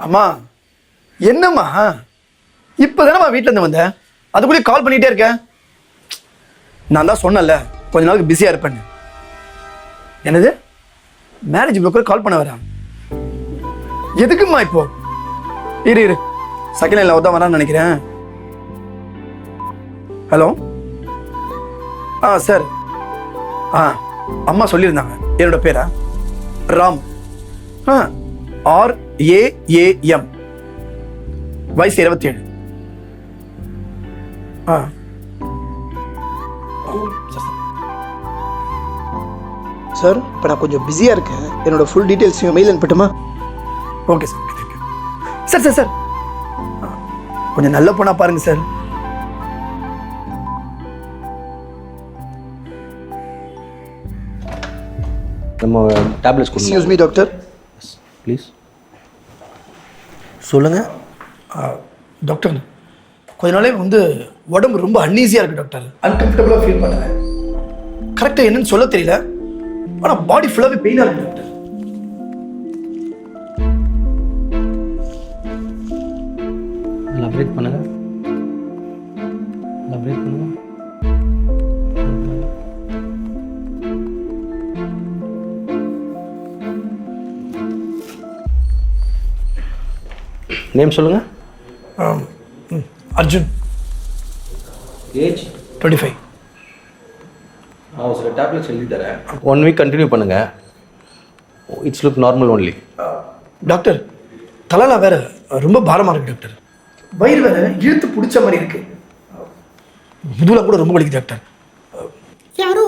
அம்மா என்னம்மா இப்போ தானேம்மா வீட்டிலேருந்து வந்தேன், அதுக்குள்ளேயே கால் பண்ணிகிட்டே இருக்கேன். நான் தான் சொன்னேன்ல கொஞ்ச நாளுக்கு பிஸியாக இருப்பேன்னு. என்னது மேரேஜ் ப்ரோக்கர் கால் பண்ண வரேன்? எதுக்கும்மா இப்போ? இரு செகண்ட் லைனில் ஒருத்தன் வரான்னு நினைக்கிறேன். Hello sir. அம்மா சொல்லியிருந்தாங்க. என்னோட பேரா ராம். RAAM, வயசு 27. சார் இப்போ நான் கொஞ்சம் பிஸியாக இருக்கேன், என்னோட ஃபுல் டீட்டெயில்ஸ் மெயில் அனுப்பட்டுமா? Okay sir, okay thank you sir. Sir sir கொஞ்சம் நல்ல பொண்ணா பாருங்க சார். நம்ம டேப்லெட்ஸ் கொடுங்க. Excuse me doctor. ப்ளீஸ் சொல்லுங்கள். டாக்டர் கொஞ்ச நாளே உடம்பு ரொம்ப அன்ஈஸியாக இருக்குது டாக்டர். அன்கம்ஃபர்டபுளாக ஃபீல் பண்ணுறேன். கரெக்டாக என்னன்னு சொல்ல தெரியல, ஆனால் பாடி ஃபுல்லாகவே பெயினாக இருக்குது டாக்டர். நல்லா பிரீத் பண்ணுங்க. நல்லா பிரீத் பண்ணுங்க. நேம் சொல்லுங்க. அர்ஜுன். ஏஜ் 25. சில டேப்லெட்ஸ் எழுதி தரேன். 1 வீக் கண்டினியூ பண்ணுங்க. It's look normal only. Doctor தலைலாம் வேற ரொம்ப பாரமாக இருக்கு டாக்டர். வயிறு வேற இழுத்து பிடிச்ச மாதிரி இருக்கு. முதுகுல கூட ரொம்ப வலிக்குது டாக்டர். யாரோ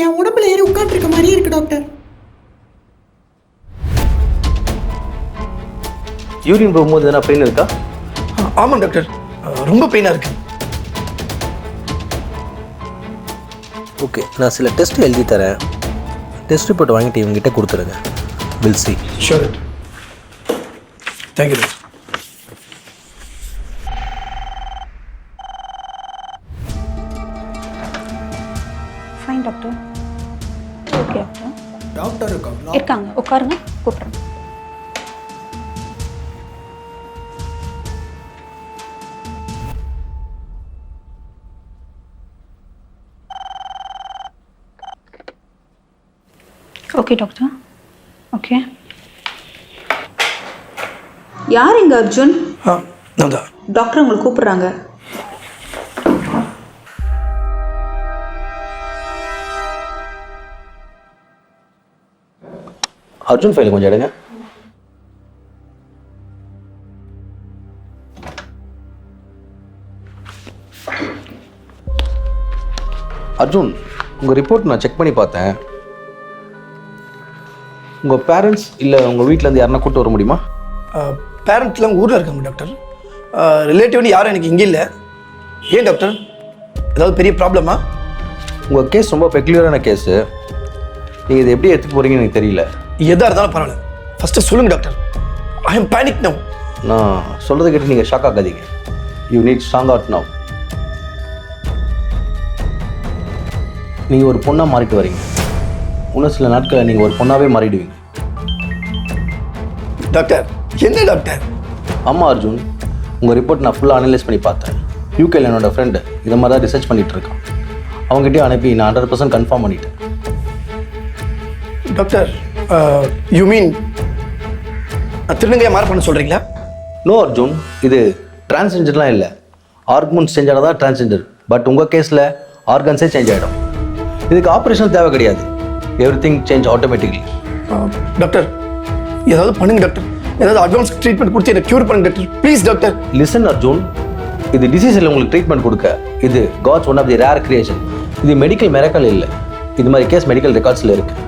என் உடம்புல ஏறி உட்காந்துருக்க மாதிரியே இருக்கு டாக்டர். யூரின் போகும்போது எதனா பெயின் இருக்கா? ஆமாம் டாக்டர், ரொம்ப பெயினாக இருக்கு. ஓகே, நான் சில டெஸ்ட் எழுதி தரேன். டெஸ்ட் ரிப்போர்ட் வாங்கிட்டு இவங்ககிட்ட கொடுத்துருங்க. Will see. Sure. Thank you doctor. Fine doctor. Okay doctor. Doctor இருக்காங்க, உட்காருங்க, கூப்பிட்றேன். Okay doctor. ஓகே. யார் இங்க அர்ஜுன்? நான் தான். டாக்டர் உங்களை கூப்பிடுறாங்க. அர்ஜுன் ஃபைல் கொஞ்சம் எடுங்க. அர்ஜுன், உங்கள் ரிப்போர்ட் நான் செக் பண்ணி பார்த்தேன். உங்கள் பேரண்ட்ஸ் இல்லை உங்கள் வீட்டிலேருந்து யாருன்னா கூப்பிட்டு வர முடியுமா? பேரண்ட்லாம் ஊரில் இருக்காங்க டாக்டர். ரிலேட்டிவ்னு யாரும் எனக்கு இங்கே இல்லை. ஏன் டாக்டர், ஏதாவது பெரிய ப்ராப்ளமா? உங்கள் கேஸ் ரொம்ப பெக்யூலரான கேஸு. நீங்கள் இதை எப்படி எடுத்துக்க போகிறீங்கன்னு எனக்கு தெரியல. எதாக இருந்தாலும் பரவாயில்ல, ஃபஸ்ட்டு சொல்லுங்கள் doctor. I M panic now. நான் சொல்கிறத கேட்டு நீங்கள் ஷாக் ஆகாதீங்க. You need strong out now. நீங்கள் ஒரு பொண்ணாக மாறிட்டு வரீங்க. இன்னும் சில நாட்களில் நீங்கள் ஒரு பொண்ணாகவே மாறிடுவீங்க. டாக்டர் என்ன டாக்டர்? ஆமாம் அர்ஜுன், உங்கள் ரிப்போர்ட் நான் ஃபுல்லாக அனலைஸ் பண்ணி பார்த்தேன். யூகேல என்னோடய ஃப்ரெண்டு இதை மாதிரி தான் ரிசர்ச் பண்ணிகிட்டு இருக்கான். அவங்ககிட்டயும் அனுப்பி நான் 100% கன்ஃபார்ம் பண்ணிட்டேன். டாக்டர் யூ மீன் திருநங்கையை மாற பண்ண சொல்கிறீங்களா? நோ அர்ஜுன், இது டிரான்ஸ்ஜெண்டர்லாம் இல்லை. ஆர்கன்ஸ் சேஞ்ச் ஆனால் தான் டிரான்ஸ்ஜெண்டர். பட் உங்கள் கேஸில் ஆர்கன்ஸே சேஞ்ச் ஆகிடும். இதுக்கு ஆப்ரேஷன் தேவை கிடையாது. Everything change automatically. டாக்டர் ஏதாவது பண்ணுங்க டாக்டர். ஏதாவது அட்வான்ஸ் ட்ரீட்மெண்ட் கொடுத்து என்ன க்யூர் பண்ணுங்க doctor, please doctor. Listen Arjun, இது டிசீஸ் இல்லை உங்களுக்கு ட்ரீட்மெண்ட் கொடுக்க. இது God's one of the rare creation. இது மெடிக்கல் மிராக்கல் இல்லை. இது மாதிரி கேஸ் மெடிக்கல் ரெக்கார்ட்ஸில் இருக்குது.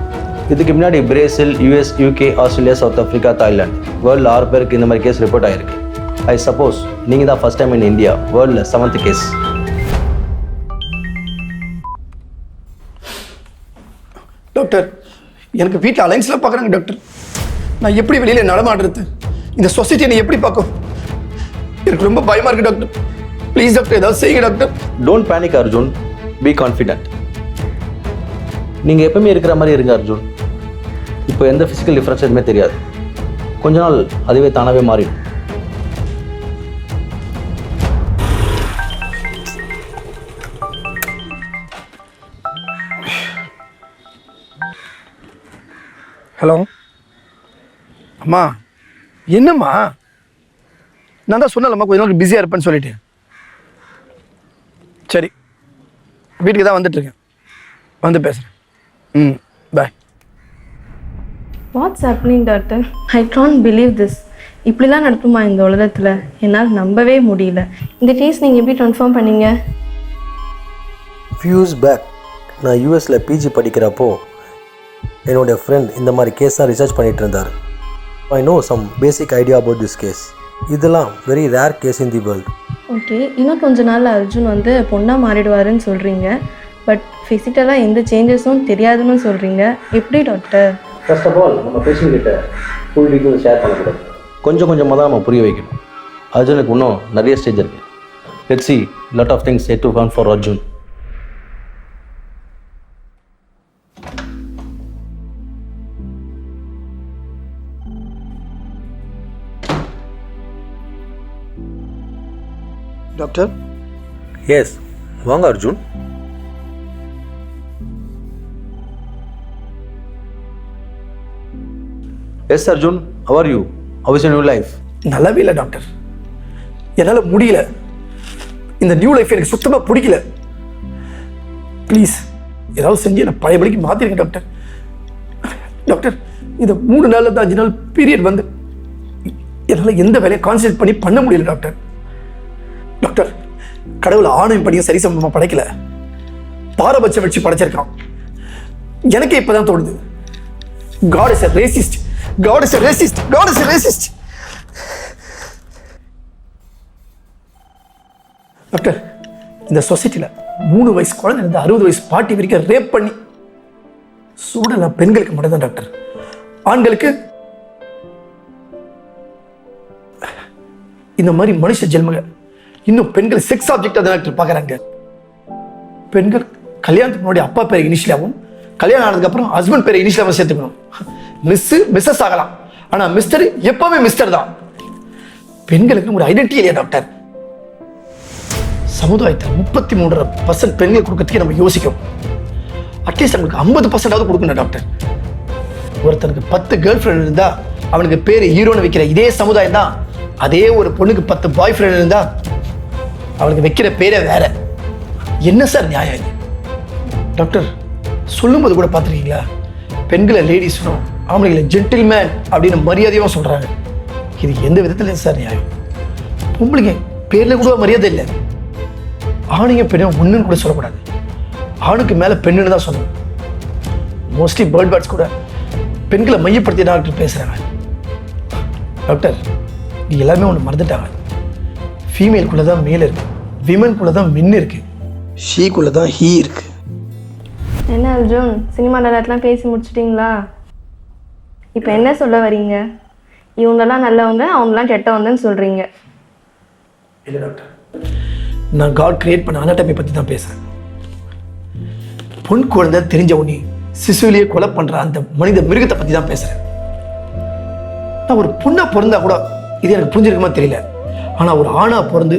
இதுக்கு முன்னாடி Brazil, US, UK, Australia, South Africa, Thailand வேர்ல்டில் 6 பேருக்கு இந்த மாதிரி கேஸ் ரிப்போர்ட் ஆகிருக்கு. ஐ சப்போஸ் நீங்கள் தான் ஃபர்ஸ்ட் டைம் இன் இந்தியா வேர்ல்டில் 7th கேஸ். டாக்டர் எனக்கு வீட்டில் அலைன்ஸில் பார்க்குறாங்க டாக்டர். நான் எப்படி வெளியில் நடமாடுறது? இந்த சொசைட்டி என்னை எப்படி பார்க்கும்? எனக்கு ரொம்ப பயமாக இருக்குது டாக்டர். ப்ளீஸ் டாக்டர் ஏதாவது செய்யுங்க doctor. Don't panic Arjun, be confident. நீங்கள் எப்பவுமே இருக்கிற மாதிரி இருங்க அர்ஜுன். இப்போ எந்த ஃபிசிக்கல் டிஃப்ரென்ஸ் எதுவுமே தெரியாது. கொஞ்ச நாள் அதுவே தானாகவே மாறிடும். ஹலோ அம்மா, என்னம்மா? நான் தான் சொன்னலம்மா கொஞ்ச நாளைக்கு பிஸியாக இருப்பேன்னு சொல்லிட்டு. சரி, வீட்டுக்கு தான் வந்துட்டுருக்கேன், வந்து பேசுகிறேன். Bye. What's happening doctor? I can't believe this. இப்படிலாம் நடக்குமா இந்த உலகத்தில்? என்னால் நம்பவே முடியல. இந்த கேஸ் நீங்கள் எப்படி கன்ஃபார்ம் பண்ணீங்க? ஃபியூஸ் பேக் நான் யூஎஸில் பிஜி படிக்கிறப்போ என்னுடைய ஃப்ரெண்ட் இந்த மாதிரி கேஸ் தான் ரிசர்ச் பண்ணிகிட்டு இருந்தார். I know some basic idea about this case. இதெல்லாம் very rare case in the world. Okay, இன்னும் கொஞ்ச நாள் அர்ஜுன் வந்து பொண்ணாக மாறிடுவாருன்னு சொல்கிறீங்க. பட் ஃபிசிக்கலாக எந்த சேஞ்சஸும் தெரியாதுன்னு சொல்கிறீங்க. எப்படி டாக்டர்? ஃபர்ஸ்ட் ஆஃப் ஆல் நம்ம பேஷண்ட் கிட்ட ஃபுல் டீட்டெயில் ஷேர் பண்ணக்கூடாது. கொஞ்சம் கொஞ்சமாக தான் நம்ம புரிய வைக்கணும். அர்ஜுனுக்கு இன்னும் நிறைய ஸ்டேஜ் இருக்குது. Let's see lot of things yet to come for Arjun. Doctor, yes, வாங்க Arjun. Yes Arjun, how are you? How is your new life? நல்லாவே இல்லை டாக்டர், என்னால் முடியல. இந்த நியூ லைஃப் எனக்கு சுத்தமாக பிடிக்கல. ப்ளீஸ் ஏதாவது செஞ்சு என்னை பழையபடிக்கு மாற்றிருங்க டாக்டர். டாக்டர், இந்த 3 நாள்ல இருந்து 5 நாள் பீரியட் வந்து என்னால் எந்த வேலையை கான்சன்ட்ரேட் பண்ணி பண்ண முடியல டாக்டர். டாக்டர், கடவுள் ஆணையும் படியும் சரிசமமாக படைக்கல, பாரபட்சம் வச்சு படைச்சிருக்கான். எனக்கே இப்போதான் தோணுது, God is a racist. God is a racist. God is a racist. Doctor, இந்த சொசைட்டியில் 3 வயசு குழந்தை இருந்து 60 வயசு பாட்டி வரைக்கும் ரேப் பண்ணி சூடெல்லாம் பெண்களுக்கு மட்டும்தான் டாக்டர். ஆண்களுக்கு இந்த மாதிரி மனுஷ ஜென்மங்க இன்னும் பெண்கள் செக்ஸ் ஆப்ஜெக்டாக தான் டாக்டர் பார்க்குறாங்க. பெண்கள் கல்யாணத்துக்கு முன்னாடி அப்பா பேர் இனிஷியலாகவும், கல்யாணம் ஆனதுக்கப்புறம் ஹஸ்பண்ட் பேரை இனிஷியலாகவும் சேர்த்துக்கணும். மிஸ்ஸஸ் ஆகலாம், ஆனால் மிஸ்டர் எப்பவுமே மிஸ்டர் தான். பெண்களுக்கு ஒரு ஐடென்டிட்டி இல்லையா டாக்டர்? சமுதாயத்தில் 33% பெண்கள் கொடுக்கறதுக்கே நம்ம யோசிக்கும். அட்லீஸ்ட் அவங்களுக்கு 50% கொடுக்கணும் டாக்டர். ஒருத்தனுக்கு 10 கேர்ள் ஃப்ரெண்ட் இருந்தா அவனுக்கு பேர் ஹீரோன்னு வைக்கிற இதே சமுதாயம் தான் அதே ஒரு பொண்ணுக்கு 10 பாய் ஃப்ரெண்ட் இருந்தா அவளுக்கு வைக்கிற பேரே வேற. என்ன சார் நியாயம் இது? டாக்டர், சொல்லும்போது கூட பார்த்துருக்கீங்களா, பெண்களை லேடிஸ்னும் ஆம்பளைகளை ஜென்டில்மேன் அப்படின்னு மரியாதையும் சொல்றாங்க. இது எந்த விதத்துல சார் நியாயம்? பொம்பளைங்க பேர்ல கூட மரியாதை இல்லை. ஆணையும் பெண்ணும் ஒன்றுன்னு கூட சொல்லக்கூடாது, ஆணுக்கு மேலே பெண்ணுன்னு தான் சொல்லணும். மோஸ்ட்லி பேர்ட் பேர்ட்ஸ் கூட பெண்களை மையப்படுத்தி டாக்டர் பேசுகிறாங்க. டாக்டர், இது எல்லாருமே ஒன்று மறந்துட்டாங்க. ஃபீமேலுக்குள்ளே தான் மேல் இருக்கு, விமனுக்குள்ளே தான் மென் இருக்கு, ஷீக்குள்ளே தான் ஹீ இருக்கு. என்ன அர்ஜுன், சினிமா டேரக்ட்லாம் பேசி முடிச்சிட்டிங்களா? இப்போ என்ன சொல்ல வரீங்க? இவங்கெல்லாம் நல்லவங்க, அவங்களாம் கெட்டவங்கன்னு சொல்கிறீங்க. இல்லை டாக்டர், நான் காட் கிரியேட் பண்ண அனாட்டமி பற்றி தான் பேசுகிறேன். பொன் குழந்தை தெரிஞ்ச உடனே சிசுவிலேயே கொலை பண்ணுற அந்த மனித மிருகத்தை பற்றி தான் பேசுகிறேன். நான் ஒரு பொண்ணா பிறந்தா கூட இது எனக்கு புரிஞ்சிருக்குமா தெரியல, ஆனால் ஒரு ஆணா பிறந்து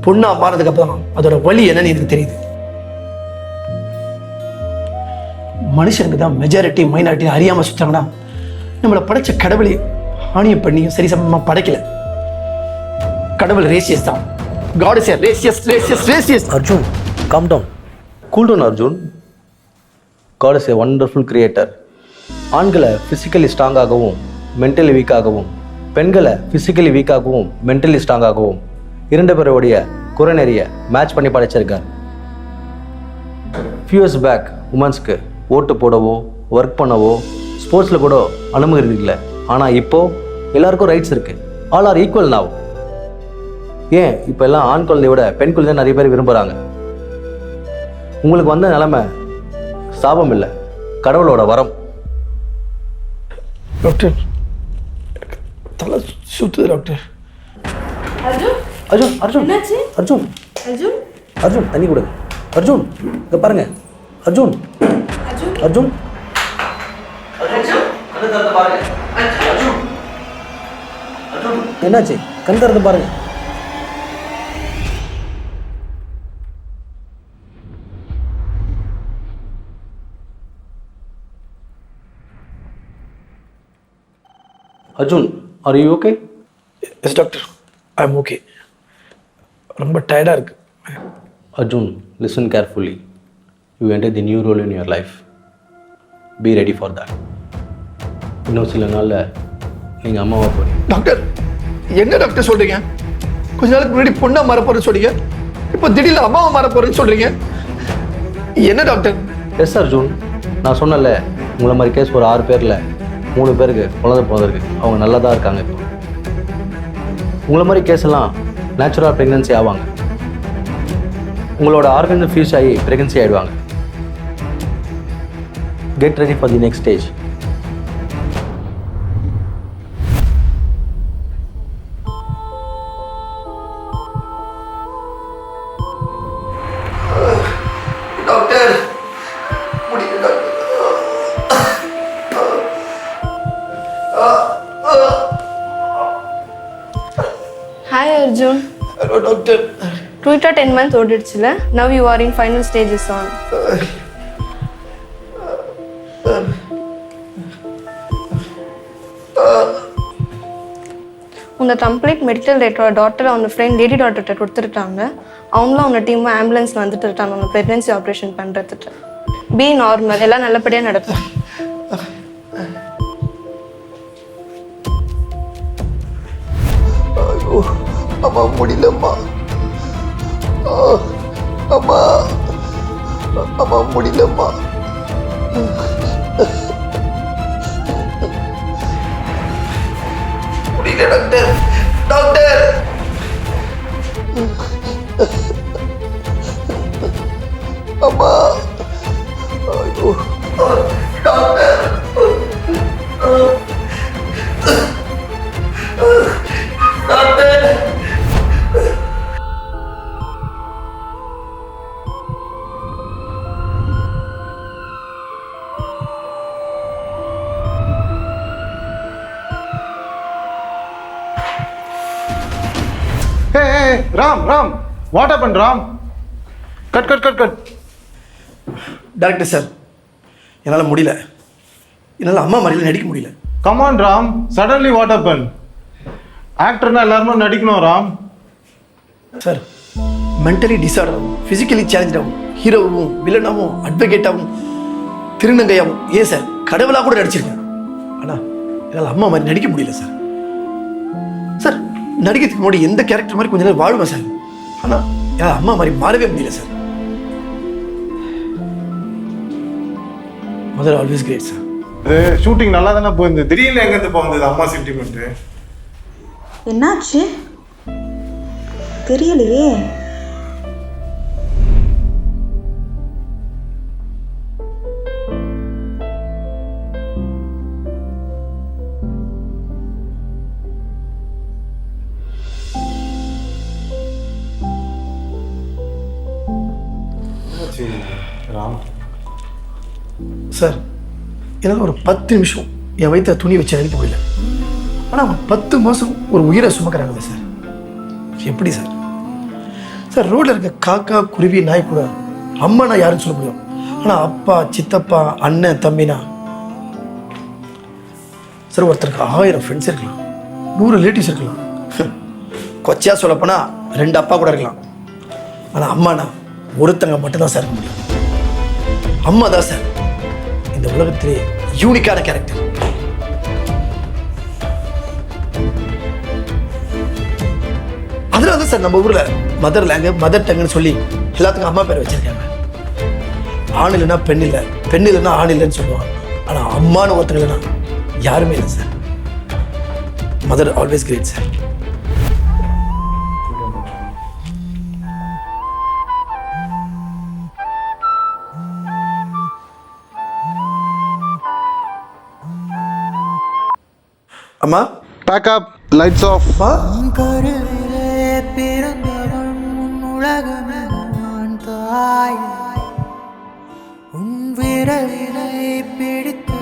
பொண்ணா மாறதுக்கு அப்புறம் அதோட வலி என்னன்னு எனக்கு தெரியுது. மனுஷனுக்கு தான் மெஜாரிட்டி மைனாரிட்டி அறியாம சுத்தாங்கன்னா நம்மளை படைச்ச கடவுளை ஆணியம் பண்ணியும் சரி சமமா படைக்கல. கடவுள் ரேசியஸ் தான். God is a racist. Arjun, calm down. Cool down Arjun. God is a wonderful creator. ஆண்களை ஃபிசிக்கலி ஸ்ட்ராங்காகவும் மென்டலி வீக்காகவும், பெண்களை ஃபிசிக்கலி வீக்காகவும் மென்டலி ஸ்ட்ராங்காகவும் 2 பேருடைய குறைநெறிய மேட்ச் பண்ணி படைச்சிருக்கார். ஃபியூ இயர்ஸ் பேக் உமன்ஸ்க்கு ஓட்டு போடவோ ஒர்க் பண்ணவோ ஸ்போர்ட்ஸில் கூட அனுமதி இல்லை. ஆனால் இப்போது எல்லாருக்கும் ரைட்ஸ் இருக்குது. ஆல் ஆர் ஈக்குவல் நாவ். ஏன் இப்போ எல்லாம் ஆண் குழந்தைய விட பெண் குழந்தை நிறைய பேர் விரும்புகிறாங்க. உங்களுக்கு வந்த நிலைமை சாபம் இல்லை, கடவுளோட வரம். டாக்டர், தலை சுத்துது டாக்டர். அர்ஜுன், அர்ஜுன் அர்ஜுன் என்னாச்சு? அர்ஜுன் அர்ஜுன், அர்ஜுன் தண்ணி கொடுங்க. அர்ஜுன், இங்கே பாருங்க. அர்ஜுன் அர்ஜுன் என்னாச்சு? கண் திறந்து பாருங்க. Arjun, are you okay? Yes doctor, I am okay. ரொம்ப டயர்டாக இருக்கு. Arjun, listen carefully. You enter the new role in your life. Be ready for that. இன்னும் சில நாளில் நீங்கள் அம்மாவாக போகிறீங்க. டாக்டர், என்ன டாக்டர் சொல்கிறீங்க? கொஞ்ச நாளுக்கு முன்னாடி பொண்ணா மாற போகிறேன்னு சொல்றீங்க, இப்போ திடீர்னு அம்மாவை மாற போகிறேன்னு சொல்கிறீங்க. என்ன டாக்டர்? எஸ் அர்ஜுன், நான் சொன்னல, உங்களை மாதிரி கேஸ் ஒரு 6 பேரில் 3 பேருக்கு குழந்தை பிறந்திருக்கு. அவங்க நல்லா தான் இருக்காங்க. இப்போ உங்களை மாதிரி கேஸ் எல்லாம் நேச்சுரல் ப்ரெக்னன்சி ஆவாங்க. உங்களோட ஆர்கன் ஃபியூஸ் ஆகி ப்ரெக்னன்சி ஆகிடுவாங்க. Get ready for the next stage. Doctor, முடியல doctor. Hi Arjun. Hello doctor. ட்விட்டர் 10 months ஓடிடுச்சுல. Now you are in final stages on. உங்க கம்ப்ளீட் மெடிக்கல் டேட்டோட டாக்டர் அவங்க ஃப்ரெண்ட் லேடி டாக்டர்கிட்ட கொடுத்துருக்காங்க. அவங்களும் அவங்க டீமும் ஆம்புலன்ஸில் வந்துட்டு இருக்காங்க அவங்க ப்ரெக்னன்சி ஆப்ரேஷன் பண்ணுறதுக்கு. பி நார்மல், எல்லாம் நல்லபடியாக நடக்கும். ஐயோ, அம்மா முடியலம்மா. அம்மா, அம்மா முடியலம்மா. முடியல டாக்டர். டாக்டர், அம்மா. ஐயோ doctor. Doctor, Hey, Raam, what happened, Raam? Cut. Doctor sir, என்னால் முடியல. என்னால் அம்மா மாதிரிலாம் நடிக்க முடியல. Come on, Raam. Suddenly what happened? ஆக்டர்னா எல்லாருமே நடிக்கணும், ராம். சார், மென்டலி டிஸார்டராகவும் ஃபிசிக்கலி சேலஞ்சாகவும் ஹீரோவும் வில்லனாகவும் அட்வொகேட்டாகவும் திருநங்கையாகவும் ஏன் சார் கடவுளாக கூட நடிச்சிருக்கேன். ஆனால் என்னால் அம்மா மாதிரி நடிக்க முடியல சார். சார், நடிக்கிறதுக்கு முன்னாடி எந்த கேரக்டர் மாதிரி கொஞ்ச நேரம் வாழ்வேன் சார். ஆனால் என்னால் அம்மா மாதிரி மாறவே முடியல sir. Mother always great sir. Shooting நல்லா தானே போயிருந்தது, திடீர்னு எங்கேருந்து போகுது அம்மா சென்டிமெண்ட்டு? என்னாச்சு தெரியலையே. ராம் சார், என்னால் ஒரு 10 நிமிஷம் என் வயிற்ற துணி வச்சு நடிக்க முடியல. ஆனால் அவங்க 10 மாதம் ஒரு உயிரை சுமக்கிறாங்களே சார், எப்படி சார்? சார், ரோடில் இருக்க காக்கா குருவி நாய் கூட அம்மா நான் யாருன்னு சொல்ல முடியும். ஆனால் அப்பா, சித்தப்பா, அண்ணன், தம்பினா சார் ஒருத்தருக்கு 1000 ஃப்ரெண்ட்ஸ் இருக்கலாம், 100 ரிலேட்டிவ்ஸ் இருக்கலாம். கொச்சையாக சொல்லப்போனால் 2 அப்பா கூட இருக்கலாம். ஆனால் அம்மானா ஒருத்தங்க மட்டும்தான் சார் இருக்க முடியும். அம்மா தான் சார் இந்த உலகத்திலே யூனிக்கான கேரக்டர். அதனால தான் சார் நம்ம ஊர்ல மதர் டங்குன்னு சொல்லி எல்லாத்துக்கும் அம்மா பேரை வச்சிருக்காங்க. ஆண் இல்லைன்னா பெண் இல்லை, பெண் இல்லைன்னா ஆண் இல்லைன்னு சொல்லுவாங்க. ஆனா அம்மானு ஒருத்தங்க இல்லைன்னா யாருமே இல்லை sir. Mother always great sir. அம்மா, பேக் அப், லைட்ஸ் ஆஃப். கருவிலே பிறந்தவன் உலகமே தாய், உன் விரலினை பிடித்த